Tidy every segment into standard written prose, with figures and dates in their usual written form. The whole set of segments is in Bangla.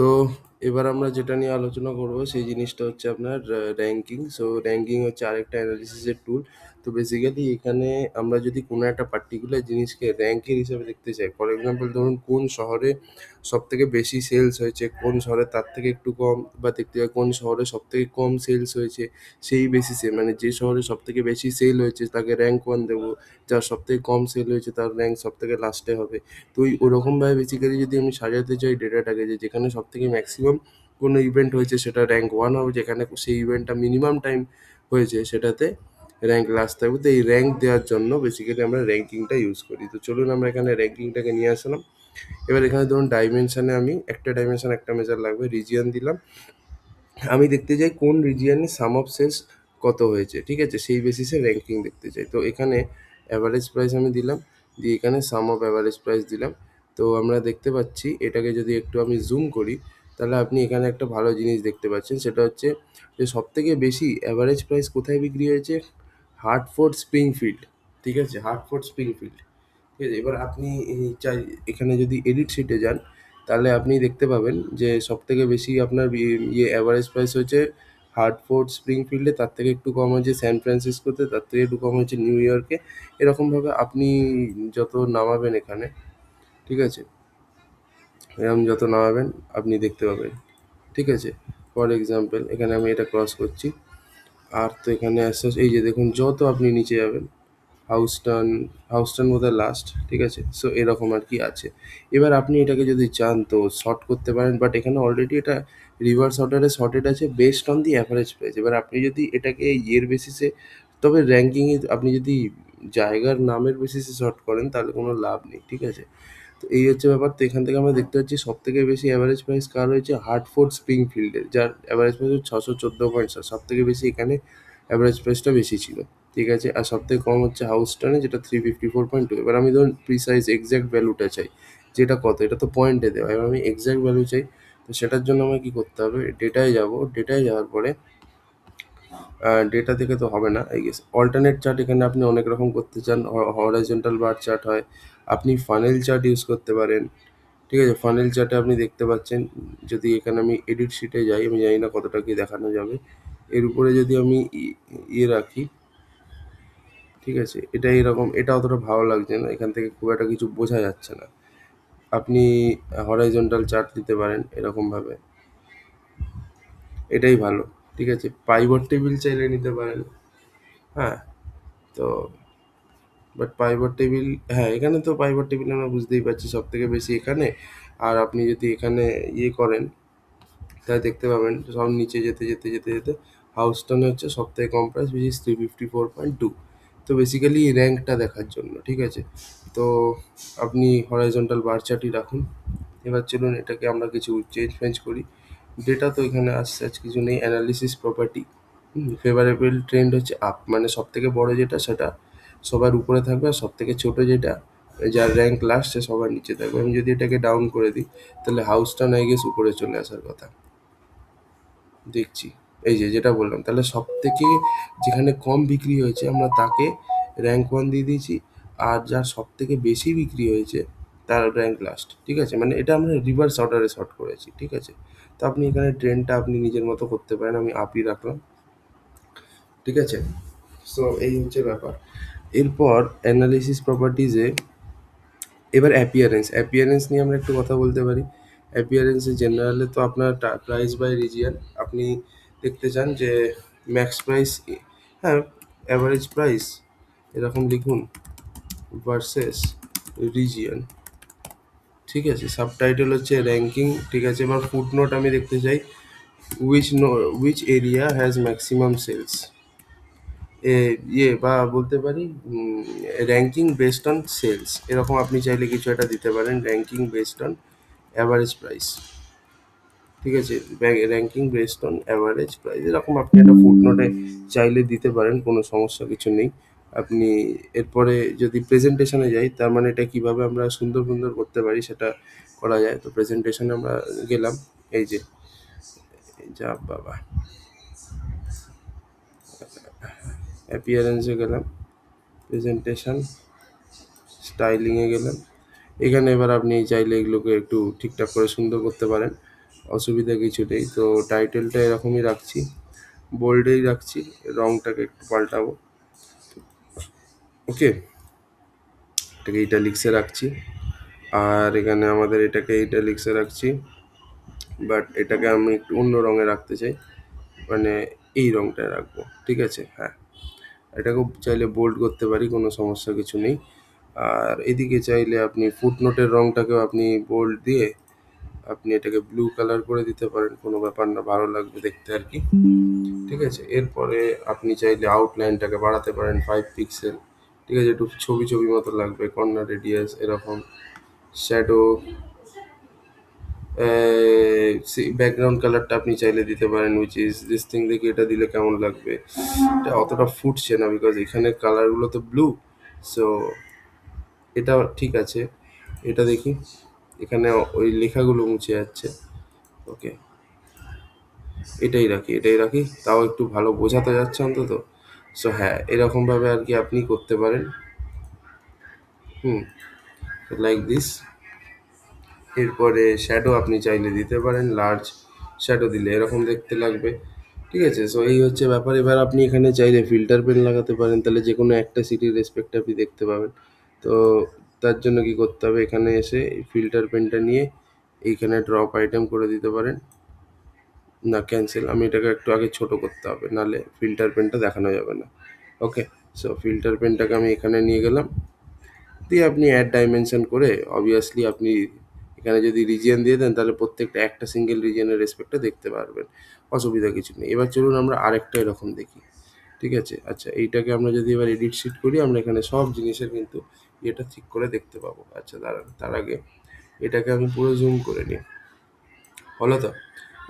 তো এবার আমরা যেটা নিয়ে আলোচনা করব সেই জিনিসটা হচ্ছে আপনার র্যাঙ্কিং। সো র্যাঙ্কিং হচ্ছে আরেকটা অ্যানালিসিসের টুল। তো বেসিক্যালি এখানে আমরা যদি কোনো একটা পার্টিকুলার জিনিসকে র্যাঙ্কের হিসেবে দেখতে চাই, ফর এক্সাম্পল ধরুন কোন শহরে সবথেকে বেশি সেলস হয়েছে, কোন শহরে তার থেকে একটু কম, বা দেখতে চাই কোন শহরে সবথেকে কম সেলস হয়েছে, সেই বেসিসে মানে যে শহরে সবথেকে বেশি সেল হয়েছে তাকে র্যাঙ্ক 1 দেবো, যার সবথেকে কম সেল হয়েছে তার র্যাঙ্ক সবথেকে লাস্টে হবে। তো ওরকমভাবে বেসিক্যালি যদি আমি সাজাতে চাই ডেটাটাকে, যে যেখানে সবথেকে ম্যাক্সিমাম কোনো ইভেন্ট হয়েছে সেটা র্যাঙ্ক 1 হবে, যেখানে সেই ইভেন্টটা মিনিমাম টাইম হয়েছে সেটাতে র্যাঙ্ক লাস্ট থাকবে। তো এই র্যাঙ্ক দেওয়ার জন্য বেসিক্যালি আমরা র্যাঙ্কিংটা ইউজ করি। তো চলুন আমরা এখানে র্যাঙ্কিংটাকে নিয়ে আসলাম। এবার এখানে ধরুন ডাইমেনশানে আমি একটা ডাইমেনশন একটা মেজার লাগবে, রিজিয়ন দিলাম। আমি দেখতে চাই কোন রিজিয়নে সাম অফ সেলস কত হয়েছে, ঠিক আছে, সেই বেসিসে র্যাঙ্কিং দেখতে চাই। তো এখানে অ্যাভারেজ প্রাইস আমি দিলাম, দিয়ে এখানে সাম অফ অ্যাভারেজ প্রাইস দিলাম। তো আমরা দেখতে পাচ্ছি এটাকে যদি একটু আমি জুম করি, তাহলে আপনি এখানে একটা ভালো জিনিস দেখতে পাচ্ছেন, সেটা হচ্ছে যে সবথেকে বেশি অ্যাভারেজ প্রাইস কোথায় বিক্রি হয়েছে, হার্টফোর্ড স্প্রিংফিল্ড, ঠিক আছে, হার্টফোর্ড স্প্রিংফিল্ড। ঠিক আছে, এবার আপনি চাই এখানে যদি এডিট শিটে যান, তাহলে আপনি দেখতে পাবেন যে সবথেকে বেশি আপনার অ্যাভারেজ প্রাইস হচ্ছে হার্টফোর্ড স্প্রিংফিল্ডে, তার থেকে একটু কম হয়েছে স্যান ফ্রান্সিসকোতে, তার থেকে একটু কম হয়েছে নিউ ইয়র্কে। এরকমভাবে আপনি যত নামাবেন এখানে, ঠিক আছে, এরকম যত নামাবেন আপনি দেখতে পাবেন, ঠিক আছে। ফর এক্সাম্পল এখানে আমি এটা ক্রস করছি, আর তো এখানে আস্তে আস্তে এই যে দেখুন যত আপনি নিচে যাবেন, হাউস্টন, হাউস্টন বোধহয় লাস্ট, ঠিক আছে। সো এরকম আর কি আছে। এবার আপনি এটাকে যদি চান তো শর্ট করতে পারেন, বাট এখানে অলরেডি এটা রিভার্স অর্ডারে শর্টেড আছে based on the average price. এবার আপনি যদি এটাকে ইয়ের বেসিসে, তবে র্যাঙ্কিংয়ে আপনি যদি জায়গার নামের বেসিসে শর্ট করেন তাহলে কোনো লাভ নেই, ঠিক আছে। তো এই হচ্ছে ব্যাপার। তো এখান থেকে আমরা দেখতে পাচ্ছি সবথেকে বেশি অ্যাভারেজ প্রাইস কার হয়েছে, হার্টফোর্ড স্প্রিংফিল্ডের, যার অ্যাভারেজ প্রাইস হচ্ছে 614.7। সবথেকে বেশি এখানে অ্যাভারেজ প্রাইসটা বেশি ছিল, ঠিক আছে। আর সবথেকে কম হচ্ছে হাউস্টনে, যেটা 354.2। এবার আমি ধরুন প্রিসাইজ এক্স্যাক্ট ভ্যালুটা চাই, যেটা কত, এটা তো পয়েন্টে দেওয়া, এবার আমি এক্স্যাক্ট ভ্যালু চাই। তো সেটার জন্য আমাকে কী করতে হবে, ডেটায় যাব, ডেটায় যাওয়ার পরে ডেটা থেকে তো হবে না, আই গেস অল্টারনেট চার্ট এখানে আপনি অনেক রকম করতে চান, হরাইজন্টাল বার চার্ট হয়, আপনি ফানেল চার্ট ইউজ করতে পারেন, ঠিক আছে। ফানেল চার্টে আপনি দেখতে পাচ্ছেন, যদি এখানে আমি এডিট শিটে যাই, আমি জানি না কতটা কি দেখানো যাবে, এর উপরে যদি আমি ইয়ে রাখি, ঠিক আছে, এটা এরকম, এটা অতটা ভালো লাগছে না, এখান থেকে খুব একটা কিছু বোঝা যাচ্ছে না। আপনি হরাইজন্টাল চার্ট দিতে পারেন এরকমভাবে, এটাই ভালো, ঠিক আছে। পাইভট টেবিল চাইলে নিতে পারেন, হ্যাঁ। তো বাট পাইভট টেবিল, হ্যাঁ এখানে তো পাইভট টেবিল আমরা বুঝতেই পারছি সব থেকে বেশি এখানে। আর আপনি যদি এখানে ইয়ে করেন, তাই দেখতে পাবেন সব নিচে যেতে যেতে যেতে যেতে হাউস্টনে হচ্ছে সবথেকে কম প্রাইস, উইচ ইজ 354.2। তো বেসিক্যালি র্যাঙ্কটা দেখার জন্য, ঠিক আছে। তো আপনি হরাইজন্টাল বার চার্টই রাখুন। এবার চলুন এটাকে আমরা কিছু চেঞ্জ ফেঞ্জ করি। ডেটা তো এখানে আসছে আজ কিছু নেই, অ্যানালিসিস প্রপার্টি, ফেভারেবল ট্রেন্ড হচ্ছে আপ, মানে সবথেকে বড় যেটা সেটা সবার উপরে থাকবে, আর সবথেকে ছোটো যেটা যার র্যাঙ্ক লাস্ট সে সবার নিচে থাকবে। আমি যদি এটাকে ডাউন করে দিই, তাহলে হাউসটান আই গেস উপরে চলে আসার কথা, দেখছি এই যে যেটা বললাম। তাহলে সব থেকে যেখানে কম বিক্রি হয়েছে আমরা তাকে র্যাঙ্ক 1 দিয়ে দিয়েছি, আর যার সব থেকে বেশি বিক্রি হয়েছে তার র্যাঙ্ক লাস্ট, ঠিক আছে। মানে এটা আমরা রিভার্স অর্ডারে শর্ট করেছি, ঠিক আছে। তো আপনি এখানে ট্রেনটা আপনি নিজের মতো করতে পারেন, আমি আপই রাখলাম, ঠিক আছে। সো এই হচ্ছে ব্যাপার। এরপর অ্যানালিসিস প্রপার্টিজে এবার অ্যাপিয়ারেন্স নিয়ে আমরা একটু কথা বলতে পারি। অ্যাপিয়ারেন্সে জেনারেলে তো আপনার প্রাইস বাই রিজিয়ন আপনি দেখতে চান যে ম্যাক্স প্রাইস, হ্যাঁ, অ্যাভারেজ প্রাইস এরকম লিখুন ভার্সেস রিজিয়ন, ঠিক আছে। সাবটাইটেল হচ্ছে র্যাঙ্কিং, ঠিক আছে। এবার ফুটনোট আমি দেখতে চাই which area has maximum sales, ইয়ে বা বলতে পারি র্যাঙ্কিং বেসড অন সেলস, এরকম আপনি চাইলে কিছু একটা দিতে পারেন, ranking based on average price, ঠিক আছে। Ranking based on average price, এরকম আপনি একটা ফুটনোটে চাইলে দিতে পারেন, কোনো সমস্যা কিছু নেই। আপনি এরপরে যদি প্রেজেন্টেশনে যাই, তার মানে এটা কীভাবে আমরা সুন্দর সুন্দর করতে পারি সেটা করা যায়। তো প্রেজেন্টেশনে আমরা গেলাম, এই যে যা বাবা, অ্যাপিয়ারেন্সে গেলাম, প্রেজেন্টেশন স্টাইলিংয়ে গেলাম, এখানে এবার আপনি চাইলে এগুলোকে একটু ঠিকঠাক করে সুন্দর করতে পারেন। অসুবিধা কিছু নেই। তো টাইটেলটা এরকমই রাখছি, বোল্ডেই রাখছি, রংটাকে একটু পাল্টাবো। ওকে, এটাকে ইটালিক্সে রাখছি, আর এখানে আমাদের এটাকে ইটালিক্সে রাখছি, বাট এটাকে আমি একটু অন্য রঙে রাখতে চাই, মানে এই রঙটায় রাখবো, ঠিক আছে? হ্যাঁ, এটাকেও চাইলে বোল্ড করতে পারি, কোনো সমস্যা কিছু নেই। আর এদিকে চাইলে আপনি ফুটনোটের রঙটাকেও আপনি বোল্ড দিয়ে আপনি এটাকে ব্লু কালার করে দিতে পারেন, কোনো ব্যাপার না, ভালো লাগবে দেখতে আর কি। ঠিক আছে, এরপরে আপনি চাইলে আউটলাইনটাকে বাড়াতে পারেন 5 পিক্সেল, ঠিক আছে, একটু ছবি ছবি মতো লাগবে, কর্নার রেডিয়াস এরকম। শ্যাডো, ব্যাকগ্রাউন্ড কালারটা আপনি চাইলে দিতে পারেন, উইচ ইজ দিস থিং। দেখি এটা দিলে কেমন লাগবে। এটা অতটা ফুটছে না, বিকজ এখানে কালারগুলো তো ব্লু, সো এটা ঠিক আছে। এটা দেখি, এখানে ওই লেখাগুলো মুছে যাচ্ছে। ওকে, এটাই রাখি, তাও একটু ভালো বোঝাতে যাচ্ছে অন্তত। সো হ্যাঁ, এরকমভাবে আর কি আপনি করতে পারেন। হুম, লাইক দিস। এরপরে শ্যাডো আপনি চাইলে দিতে পারেন, লার্জ শ্যাডো দিলে এরকম দেখতে লাগবে, ঠিক আছে? সো এই হচ্ছে ব্যাপার। এবার আপনি এখানে চাইলে ফিল্টার পেন লাগাতে পারেন, তাহলে যে কোনো একটা সিটির রেসপেক্ট আপনি দেখতে পাবেন। তো তার জন্য কি করতে হবে, এখানে এসে এই ফিল্টার পেনটা নিয়ে এইখানে ড্রপ আইটেম করে দিতে পারেন। না, ক্যান্সেল, আমি এটাকে একটু আগে ছোট করতে হবে, নাহলে ফিল্টার পেনটা দেখানো যাবে না। ওকে, সো ফিল্টার পেনটাকে আমি এখানে নিয়ে গেলাম, দিয়ে আপনি অ্যাড ডাইমেনশন করে অবভিয়াসলি আপনি এখানে যদি রিজিয়ন দিয়ে দেন, তাহলে প্রত্যেকটা একটা সিঙ্গেল রিজিয়নের রেসপেক্টে দেখতে পারবেন, অসুবিধা কিছু নেই। এবার চলুন আমরা আরেকটা এরকম দেখি, ঠিক আছে? আচ্ছা, এইটাকে আমরা যদি এবার এডিট শিট করি, আমরা এখানে সব জিনিসের কিন্তু এটা ঠিক করে দেখতে পাবো। আচ্ছা দাঁড়ান, তার আগে এটাকে আমি পুরো জুম করে নিই, হলো তো?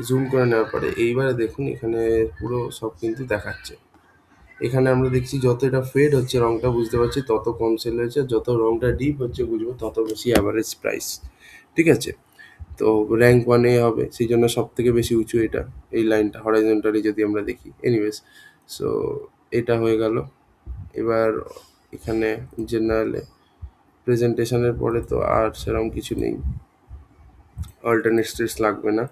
জুম করে নেওয়ার পরে এইবারে দেখুন এখানে পুরো সব কিন্তু দেখাচ্ছে। এখানে আমরা দেখছি যত এটা ফেড হচ্ছে রংটা, বুঝতে পারছি তত কম সেল হয়েছে, আর যত রংটা ডিপ হচ্ছে বুঝবো তত বেশি অ্যাভারেজ প্রাইস, ঠিক আছে? তো র্যাঙ্ক ওয়ানে হবে, সেই জন্য সব থেকে বেশি উঁচু এটা, এই লাইনটা হরাইজন্টালি যদি আমরা দেখি। এনিওয়েজ, সো এটা হয়ে গেল। এবার এখানে জেনারেলে প্রেজেন্টেশনের পরে তো আর সেরকম কিছু নেই, অল্টারনেট স্টেটস লাগবে না,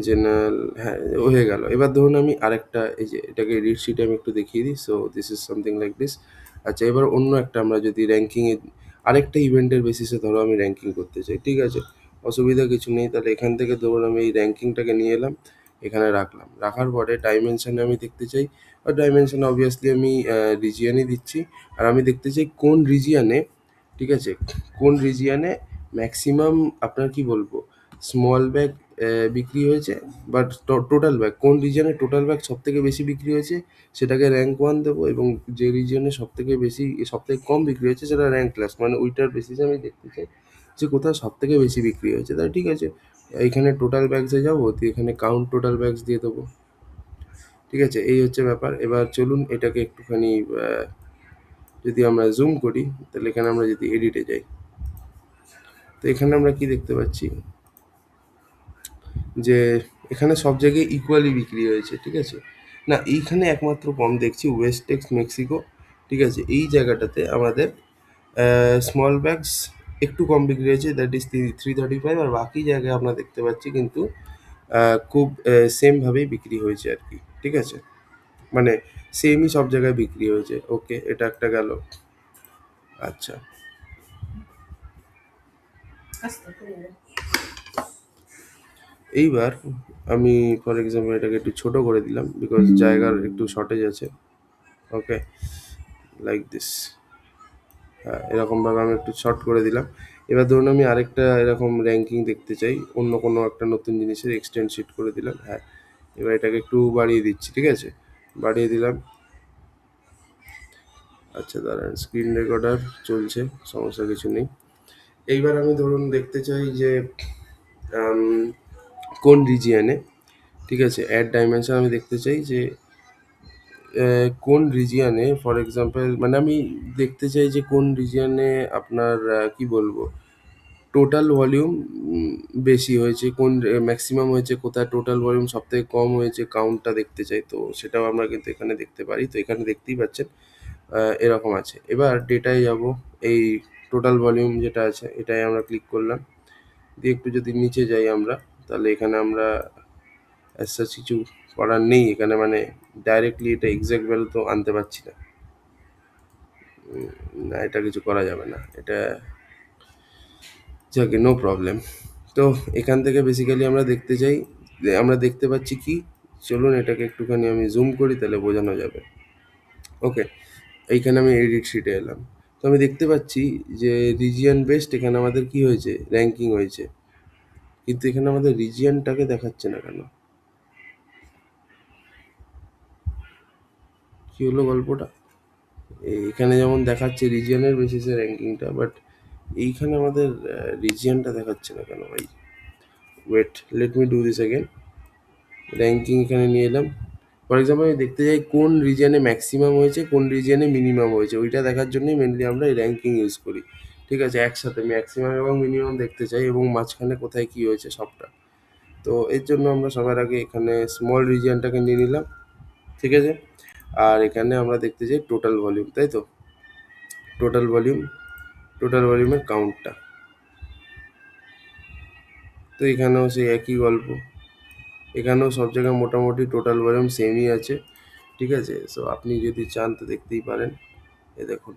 জেনারেল, হ্যাঁ হয়ে গেল। এবার ধরুন আমি আরেকটা, এই যে এটাকে এডিট শিটে আমি একটু দেখিয়ে দিই। So this is something like this. আচ্ছা, এবার অন্য একটা আমরা যদি র্যাঙ্কিংয়ে আরেকটা ইভেন্টের বেসিসে ধরো আমি র্যাঙ্কিং করতে চাই, ঠিক আছে, অসুবিধা কিছু নেই। তাহলে এখান থেকে ধরুন আমি এই র্যাঙ্কিংটাকে নিয়ে এলাম, এখানে রাখলাম, রাখার পরে ডাইমেনশানে আমি দেখতে চাই, আর ডাইমেনশানে অবভিয়াসলি আমি রিজিয়ানই দিচ্ছি। আর আমি দেখতে চাই কোন রিজিয়ানে, ঠিক আছে, কোন রিজিয়ানে ম্যাক্সিমাম আপনার কি বলবো স্মল ব্যাগ বিক্রি হয়েছে, বাট টোটাল ব্যাগ কোন রিজনে টোটাল ব্যাগ সব থেকে বেশি বিক্রি হয়েছে সেটাকে র্যাঙ্ক ওয়ান দেবো, এবং যে রিজনে সব থেকে বেশি সব থেকে কম বিক্রি হয়েছে সেটা র্যাঙ্ক ক্লাস, মানে ওইটার বেসিসে আমি দেখতে চাই যে কোথাও সব থেকে বেশি বিক্রি হয়েছে। তাই ঠিক আছে, এইখানে টোটাল ব্যাগসে যাবো, তো এখানে কাউন্ট টোটাল ব্যাগস দিয়ে দেবো, ঠিক আছে? এই হচ্ছে ব্যাপার। এবার চলুন এটাকে একটুখানি যদি আমরা জুম করি, তাহলে এখানে আমরা যদি এডিটে যাই, তো এখানে আমরা কি দেখতে পাচ্ছি যে এখানে সব জায়গায় ইকুয়ালি বিক্রি হয়েছে, ঠিক আছে? না, এইখানে একমাত্র কম দেখছি ওয়েস্ট টেক্স মেক্সিকো, ঠিক আছে, এই জায়গাটাতে আমাদের স্মল ব্যাগস একটু কম বিক্রি হয়েছে, দ্যাট ইজ 335, আর বাকি জায়গায় আমরা দেখতে পাচ্ছি কিন্তু খুব সেমভাবেই বিক্রি হয়েছে আর কি, ঠিক আছে, মানে সেমই সব জায়গায় বিক্রি হয়েছে। ওকে, এটা একটা গেল। আচ্ছা, এইবার আমি ফর এক্সাম্পল এটাকে একটু ছোট করে দিলাম, বিকজ জায়গার একটু শর্টেজ আছে। ওকে, লাইক দিস। হ্যাঁ, এরকমভাবে আমি একটু শর্ট করে দিলাম। এবার ধরুন আমি আরেকটা এরকম র্যাঙ্কিং দেখতে চাই, অন্য কোনো একটা নতুন জিনিসের এক্সটেন্ড শিট করে দিলাম। হ্যাঁ, এবার এটাকে একটু বাড়িয়ে দিচ্ছি, ঠিক আছে, বাড়িয়ে দিলাম। আচ্ছা দাঁড়ান, স্ক্রিন রেকর্ডার চলছে, সমস্যা কিছু নেই। এইবার আমি ধরুন দেখতে চাই যে আম, কোন রিজিয়ানে, ঠিক আছে, অ্যাড ডাইমেনশন আমি দেখতে চাই যে কোন রিজিয়ানে, ফর এক্সাম্পল মানে আমি দেখতে চাই যে কোন রিজিয়ানে আপনার কি বলবো টোটাল ভলিউম বেশি হয়েছে, কোন ম্যাক্সিমাম হয়েছে, কোথায় টোটাল ভলিউম সব থেকে কম হয়েছে, কাউন্টটা দেখতে চাই। তো সেটাও আমরা কিন্তু এখানে দেখতে পারি। তো এখানে দেখতেই পাচ্ছেন এরকম আছে। এবার ডেটায় যাব, এই টোটাল ভলিউম যেটা আছে এটাই আমরা ক্লিক করলাম, দিয়ে একটু যদি নিচে যাই আমরা, তাহলে এখানে আমরা অ্যাজ সাচ কিছু করার নেই এখানে, মানে ডাইরেক্টলি এটা এক্সাক্ট ভ্যালু তো আনতে পারছি না। না, এটা কিছু করা যাবে না, এটা যাকে নো প্রবলেম। তো এখান থেকে বেসিক্যালি আমরা দেখতে চাই, আমরা দেখতে পাচ্ছি কি, চলুন এটাকে একটুখানি আমি জুম করি তাহলে বোঝানো যাবে। ওকে, এইখানে আমি এডিট শিটে এলাম। তো আমি দেখতে পাচ্ছি যে রিজিয়ন বেসড এখানে আমাদের কি হয়েছে, র্যাঙ্কিং হয়েছে, কিন্তু এখানে আমাদের রিজিয়নটাকে দেখাচ্ছে না কেন, কি হলো গল্পটা? এখানে যেমন দেখাচ্ছে রিজিয়নের বেসিসে র্যাঙ্কিংটা, বাট এইখানে আমাদের রিজিয়নটা দেখাচ্ছে না কেন ভাই? Wait, let me do this again. Ranking এখানে নিয়ে এলাম। ফর এক্সাম্পল আমি দেখতে চাই কোন রিজিয়নে ম্যাক্সিমাম হয়েছে, কোন রিজিয়নে মিনিমাম হয়েছে, ওইটা দেখার জন্যই মেনলি আমরা এই র্যাঙ্কিং ইউজ করি। ঠিক আছে, একসাথে ম্যাক্সিমাম এবং মিনিমাম দেখতে চাই এবং মাঝখানে কোথায় কী হয়েছে সবটা। তো এর জন্য আমরা সবার আগে এখানে স্মল রিজিয়নটাকে নিয়ে নিলাম। ঠিক আছে, আর এখানে আমরা দেখতে চাই টোটাল ভলিউম, তাই তো? টোটাল ভলিউম, টোটাল ভলিউমের কাউন্টটা। তো এখানেও সেই একই গল্প, এখানেও সব জায়গায় মোটামুটি টোটাল ভলিউম সেমই আছে। ঠিক আছে, সো আপনি যদি চান তো দেখতেই পারেন। এ দেখুন,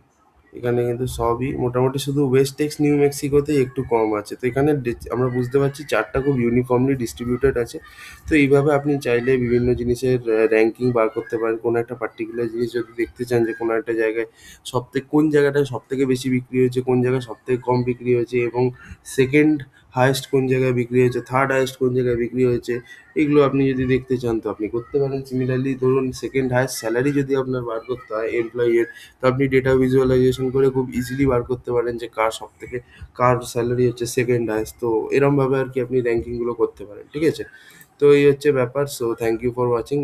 এখানে কিন্তু সবই মোটামুটি, শুধু ওয়েস্ট টেক্স নিউ মেক্সিকোতে একটু কম আছে। তো এখানে আমরা বুঝতে পারছি চার্টটা খুব ইউনিফর্মলি ডিস্ট্রিবিউটেড আছে। তো এইভাবে আপনি চাইলে বিভিন্ন জিনিসের র্যাঙ্কিং বার করতে পারেন। কোনো একটা পার্টিকুলার জিনিস যদি দেখতে চান যে কোনো একটা জায়গায় সবথেকে কোন জায়গাটায় সবথেকে বেশি বিক্রি হয়েছে, কোন জায়গায় সবথেকে কম বিক্রি হয়েছে, এবং সেকেন্ড হায়েস্ট কোন জায়গায় বিক্রি হয়েছে, থার্ড হায়েস্ট কোন জায়গায় বিক্রি হয়েছে, এগুলো আপনি যদি দেখতে চান তো আপনি করতে পারেন। সিমিলারলি ধরুন সেকেন্ড হায়েস্ট স্যালারি যদি আপনার বার করতে হয় এমপ্লয়ির, তো আপনি ডেটা ভিজুয়ালাইজেশন করে খুব ইজিলি বার করতে পারেন যে কার সব থেকে, কার স্যালারি হচ্ছে সেকেন্ড হায়েস্ট। তো এরমভাবে আর কি আপনি র্যাঙ্কিংগুলো করতে পারেন। ঠিক আছে, তো এই হচ্ছে ব্যাপার। So thank you for watching.